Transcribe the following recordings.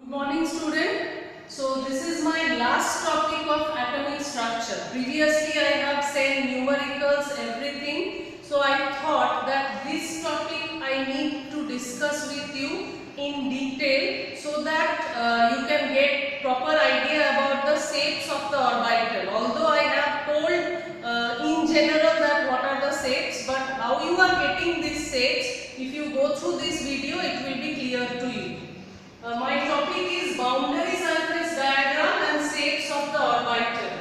Morning student. So this is my last topic of atomic structure. Previously I have said numericals, everything. So I thought that this topic I need to discuss with you in detail so that you can get proper idea about the shapes of the orbital. Although I have told in general that what are the shapes, but how you are getting these shapes, if you go through this video it will be clear to you. My topic is boundary surface diagram and shapes of the orbital.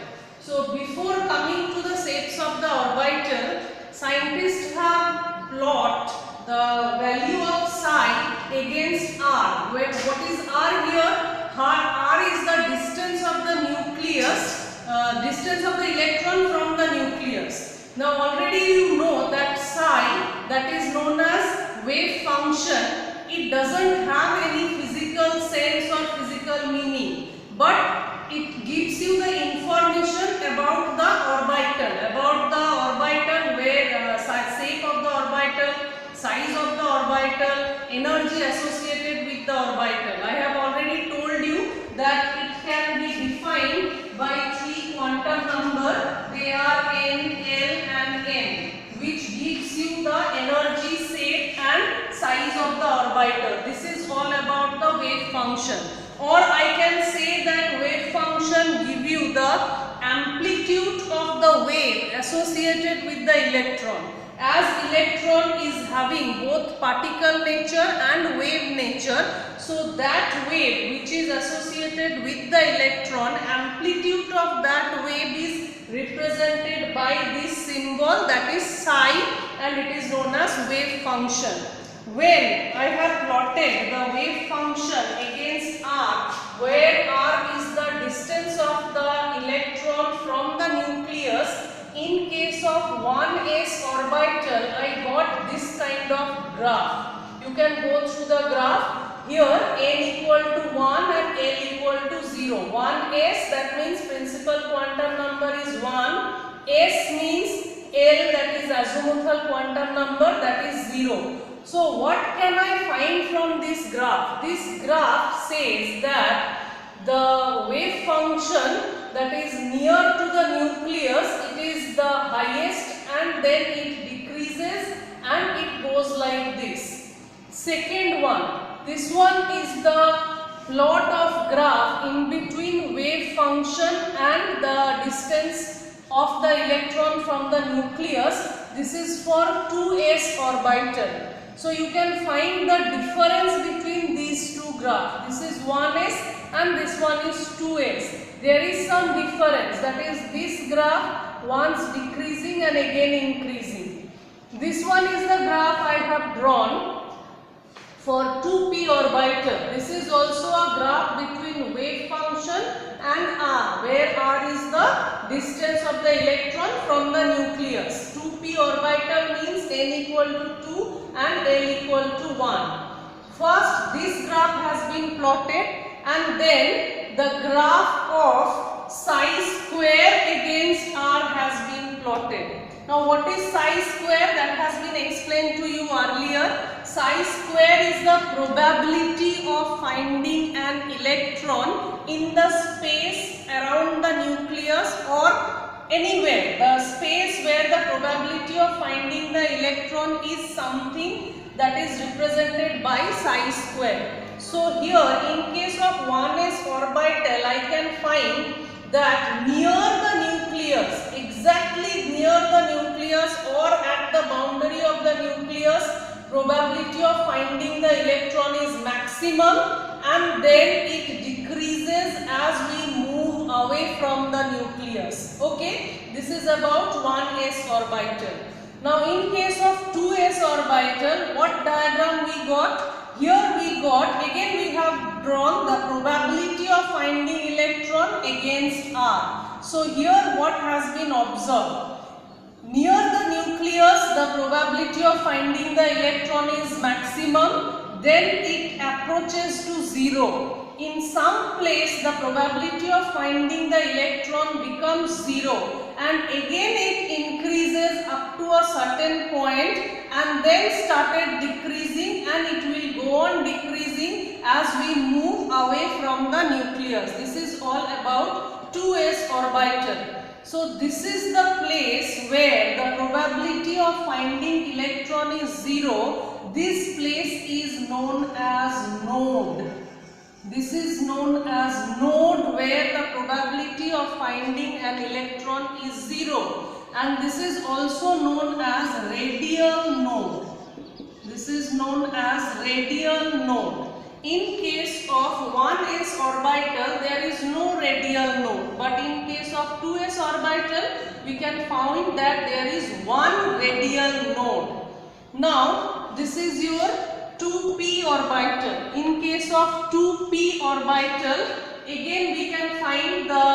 So before coming to the shapes of the orbital, scientists have plot the value of psi against r. What is r here? R is the distance of the nucleus, distance of the electron from the nucleus. Now already you know that psi, that is known as wave function, it doesn't have any physical sense or physical meaning, but it gives you the information about the orbital, where shape of the orbital, size of the orbital, energy associated with the orbital. I have already told you that it can be defined by three quantum number. They are n, l and m, which gives you the energy, shape and size of the orbital. This is all about the wave function, or I can say that wave function give you the amplitude of the wave associated with the electron. As electron is having both particle nature and wave nature, so that wave which is associated with the electron, amplitude of that wave is represented by this symbol, that is psi, and it is known as wave function. When I have plotted the wave function against r, where r is the distance of the electron from the nucleus, in case of 1s orbital, I got this kind of graph. You can go through the graph. Here n equal to 1 and l equal to 0. 1s, that means principal quantum number is 1. S means l, that is azimuthal quantum number, that is 0. So what can I find from this graph? This graph says that the wave function that is near to the nucleus, it is the highest and then it decreases and it goes like this. Second one, this one is the plot of graph in between wave function and the distance of the electron from the nucleus. This is for 2s orbital. So you can find the difference between these two graphs. This is 1s and this one is 2s. There is some difference, that is this graph once decreasing and again increasing. This one is the graph I have drawn for 2p orbital. This is also a graph between wave function and r, where r is the distance of the electron from the nucleus. 2p orbital means n equal to 2 and l equal to 1. First this graph has been plotted and then the graph of psi square against r has been plotted. Now what is psi square? That has been explained to you earlier. Psi square is the probability of finding an electron in the space around the nucleus or anywhere. The space where the probability of finding the electron is something that is represented by psi square. So here in case of 1s orbital, I can find that near the nucleus, exactly near the nucleus or at the boundary of the nucleus, probability of finding the electron is maximum and then it decreases as we move away from the nucleus. Okay, this is about 1s orbital. Now in case of 2s orbital, what diagram we got? Here we got, again we have drawn the probability of finding electron against r. So here what has been observed? Near the nucleus, the probability of finding the electron is maximum, then it approaches to 0. In some place, the probability of finding the electron becomes 0 and again it increases up to a certain point and then started decreasing and it will go on decreasing as we move away from the nucleus. This is all about 2s orbital. So this is the place where the probability of finding electron is 0. This place is known as node. This is known as node where the probability of finding an electron is 0. And this is also known as radial node. This is known as radial node. In case of 1s orbital, there is no radial node, but in case of 2s orbital, we can find that there is one radial node. Now, this is your 2p orbital. In case of 2p orbital, again we can find the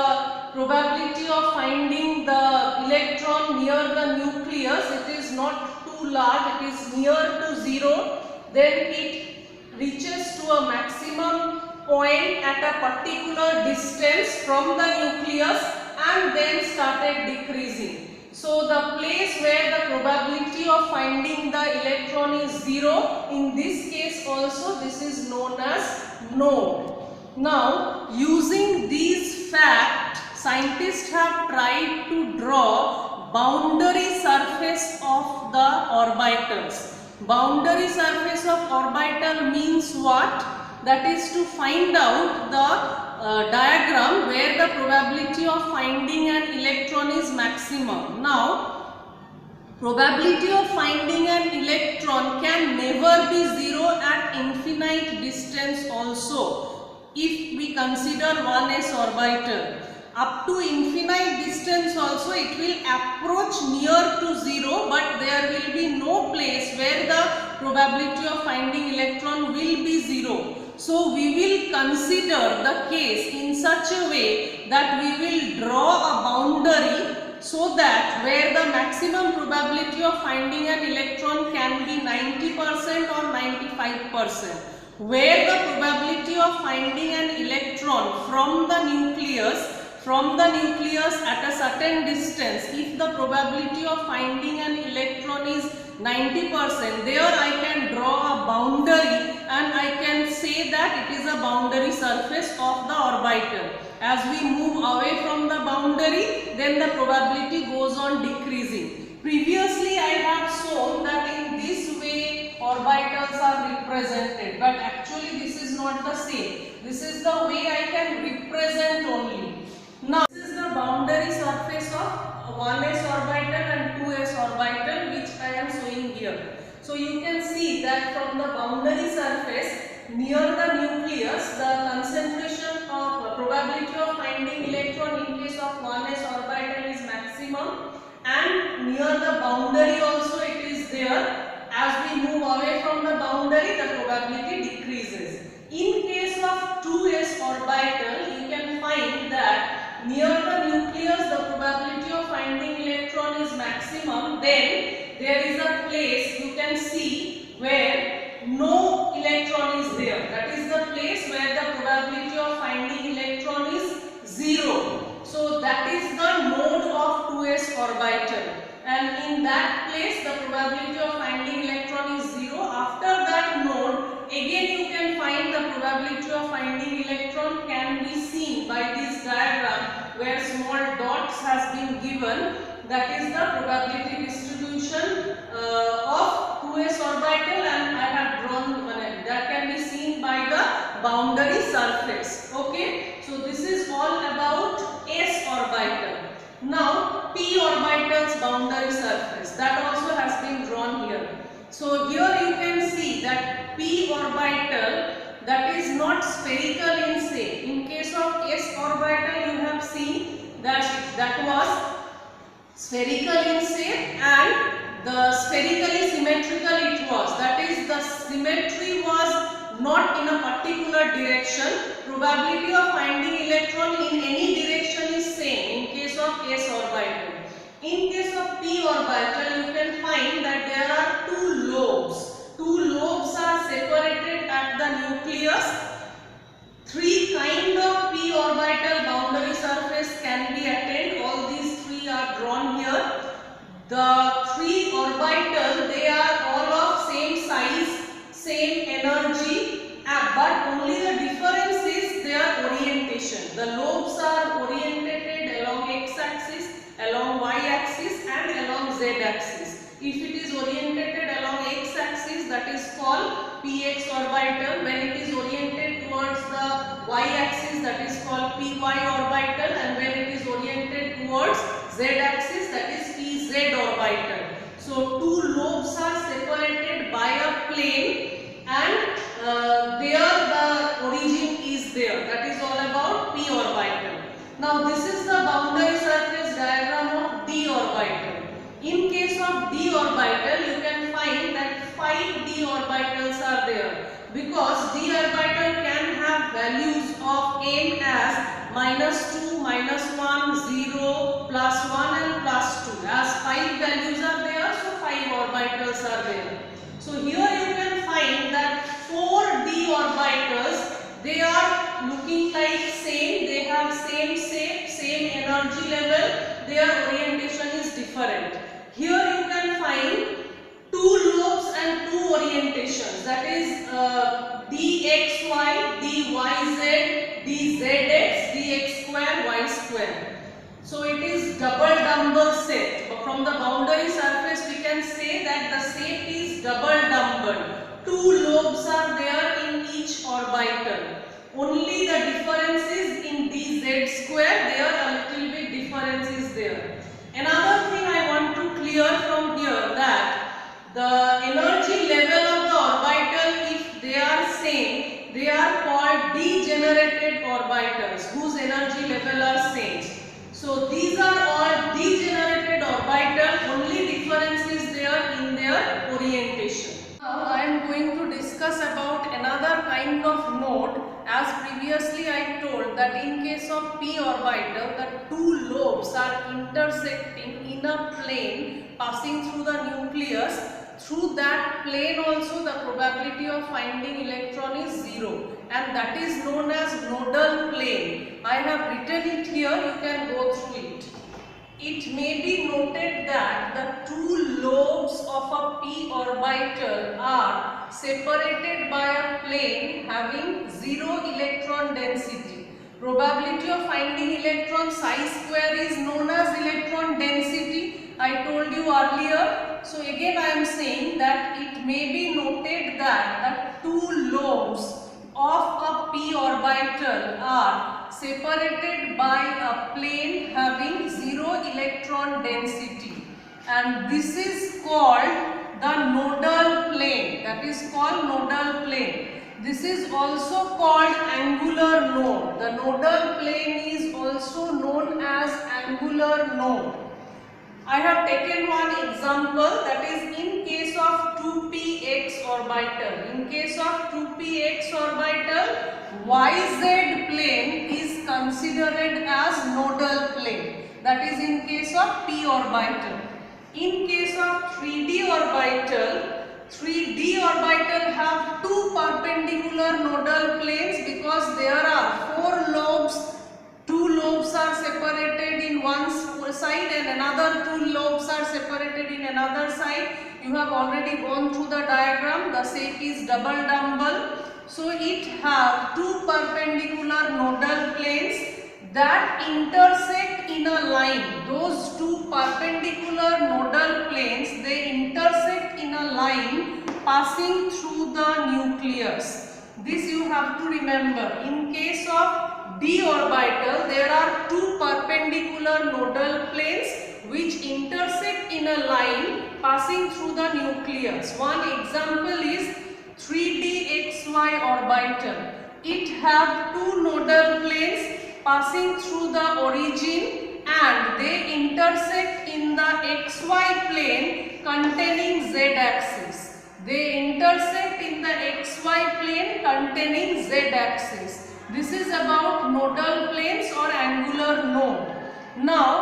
probability of finding the electron near the nucleus. It is not too large, it is near to 0. Then it reaches to a maximum point at a particular distance from the nucleus and then started decreasing. So the place where the probability of finding the electron is 0, in this case also this is known as node. Now, using these facts, scientists have tried to draw boundary surface of the orbitals. Boundary surface of orbital means what? That is to find out the diagram where the probability of finding an electron is maximum. Now, probability of finding an electron can never be 0 at infinite distance also. If we consider 1s orbital, up to infinite distance also it will approach near to 0, but there will be no place where the probability of finding electron will be 0. So we will consider the case in such a way that we will draw a boundary so that where the maximum probability of finding an electron can be 90% or 95%. Where the probability of finding an electron from the nucleus at a certain distance, if the probability of finding an electron is 90%, there I can draw a boundary and I can say that it is a boundary surface of the orbital. As we move away from the boundary, then the probability goes on decreasing. Previously I have shown that in this way orbitals are represented, but actually this is not the same. This is the way I can represent only. Now, this is the boundary surface of 1s orbital and 2s orbital, which I am showing here. So you can see that from the boundary surface near the nucleus, the concentration of probability of finding electron in case of 1s orbital is maximum, and near the boundary also it is there. As we move away from the boundary, the probability decreases. In case of 2s orbital, you can find that near the nucleus the probability of finding electron is maximum. Then there is a place you can see where no electron is there. That is the place where the probability of finding electron is 0. So that is the node of 2s orbital, and in that place the probability of finding electron is 0. After that node, again you can find the probability of finding electron can be seen by this diagram where small dots has been given. That is the probability distribution of 2s orbital, and I have drawn that can be seen by the boundary surface. Okay, so this is all about s orbital. Now p orbital's boundary surface, that also has been drawn here. So here you can see that p orbital, that is not spherical in shape. In case of s orbital you have seen that was spherical in shape and the spherically symmetrical it was. That is, the symmetry was not in a particular direction. Probability of finding electron in any direction is same in case of s orbital. In case of p orbital, you can find that there are two lobes. Two lobes are separated at the nucleus. Three kind of p orbital boundary surface can be attained. All these three are drawn here. The three orbital, they are all of same size, same energy, but only The lobes are orientated along x-axis, along y-axis and along z-axis. If it is orientated along x-axis, that is called px orbital. When it is oriented towards the y-axis, that is called py orbital, and when it is oriented towards z-axis, that is pz orbital. So two lobes are separated by a plane, and there the origin is there. That is all about p orbital. Now this is the boundary surface diagram of d orbital. In case of d orbital, you can find that 5 d orbitals are there, because d orbital can have values of m as -2, -1, 0, +1 and +2. As 5 values are there, so 5 orbitals are there. So here you can find that 4 d orbitals, they are looking like same, they have same shape, same energy level, their orientation is different. Here you can find 2 lobes and 2 orientations, that is dxy, dyz, dzx, dx square, y square. So it is double dumbbell set. From the boundary surface we can say that the shape is double dumbbell. 2 lobes are there in each orbital. Only the difference is in dz square, there a little bit difference is there. Another thing I want to clear from here, that the energy level of the orbital, if they are same, they are called degenerated orbitals whose energy level are same. So these are all degenerated orbital, only difference is there in their orientation. Now I am going to discuss about another kind of node. As previously I told that in case of p orbital, the 2 lobes are intersecting in a plane passing through the nucleus. Through that plane also the probability of finding electron is 0, and that is known as nodal plane. I have written it here, you can go through it. It may be noted that the 2 lobes of a p orbital are separated by a plane having 0 electron density. Probability of finding electron psi square is known as electron density. I told you earlier. So again I am saying that it may be noted that the 2 lobes of a p orbital are separated by a plane having 0 electron density, and this is called the nodal plane. That is called nodal plane. This is also called angular node. The nodal plane is also known as angular node. I have taken one example, that is in case of 2px orbital. In case of 2px orbital, yz plane is considered as nodal plane. That is in case of p orbital. In case of 3d orbital have 2 perpendicular nodal planes, because there are 4 lobes. 2 lobes are separated in one side and another 2 lobes are separated in another side. You have already gone through the diagram. The shape is double dumbbell. So it have 2 perpendicular nodal planes that intersect in a line. Those 2 perpendicular nodal planes, they intersect in a line passing through the nucleus. This you have to remember. In case of d orbital, there are 2 perpendicular nodal planes which intersect in a line passing through the nucleus. One example is 3dxy orbital. It have 2 nodal planes passing through the origin, and they intersect in the xy plane containing z axis. They intersect in the xy plane containing z axis. This is about nodal planes or angular node. Now,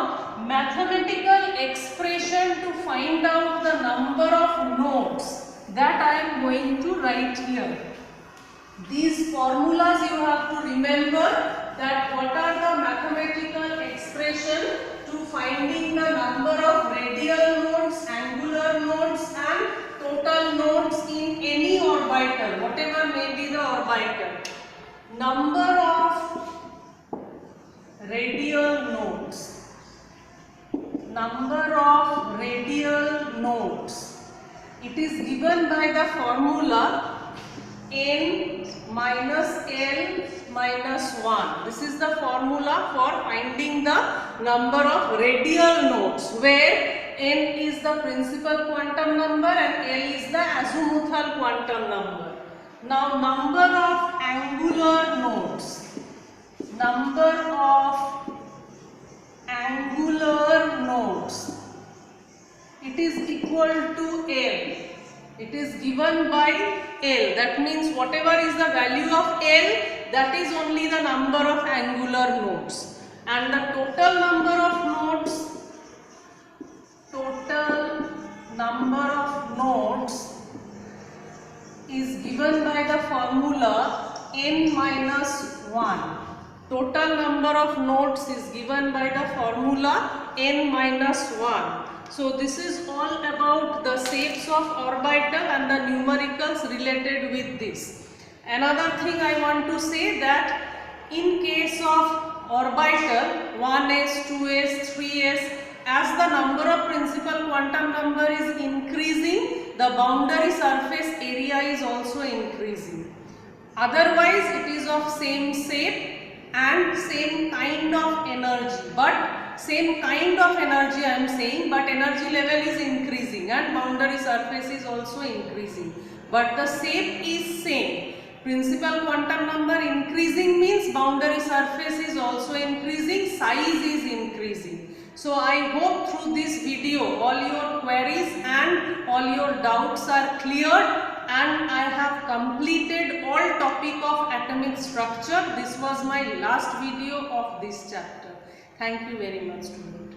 mathematical expression to find out the number of nodes, that I am going to write here. These formulas you have to remember, that what are the mathematical expression to finding the number of radial nodes, angular nodes and total nodes in any orbital, whatever may be the orbital. Number of number of radial nodes. It is given by the formula n minus L minus 1. This is the formula for finding the number of radial nodes, where n is the principal quantum number and L is the azimuthal quantum number. Now, number of angular nodes. Number of angular nodes. It is equal to L. It is given by L. That means whatever is the value of L, that is only the number of angular nodes. And the total number of nodes is given by the formula n minus 1. Total number of nodes is given by the formula n minus 1. So this is all about the shapes of orbital and the numericals related with this. Another thing I want to say that in case of orbital 1s, 2s, 3s, as the number of principal quantum number is increasing, the boundary surface area is also increasing. Otherwise it is of same shape and same kind of energy, but same kind of energy I am saying, but energy level is increasing and boundary surface is also increasing, but the shape is same. Principal quantum number increasing means boundary surface is also increasing, size is increasing. So I hope through this video all your queries and all your doubts are cleared, and I have completed all topic of atomic structure. This was my last video of this chapter. Thank you very much, students.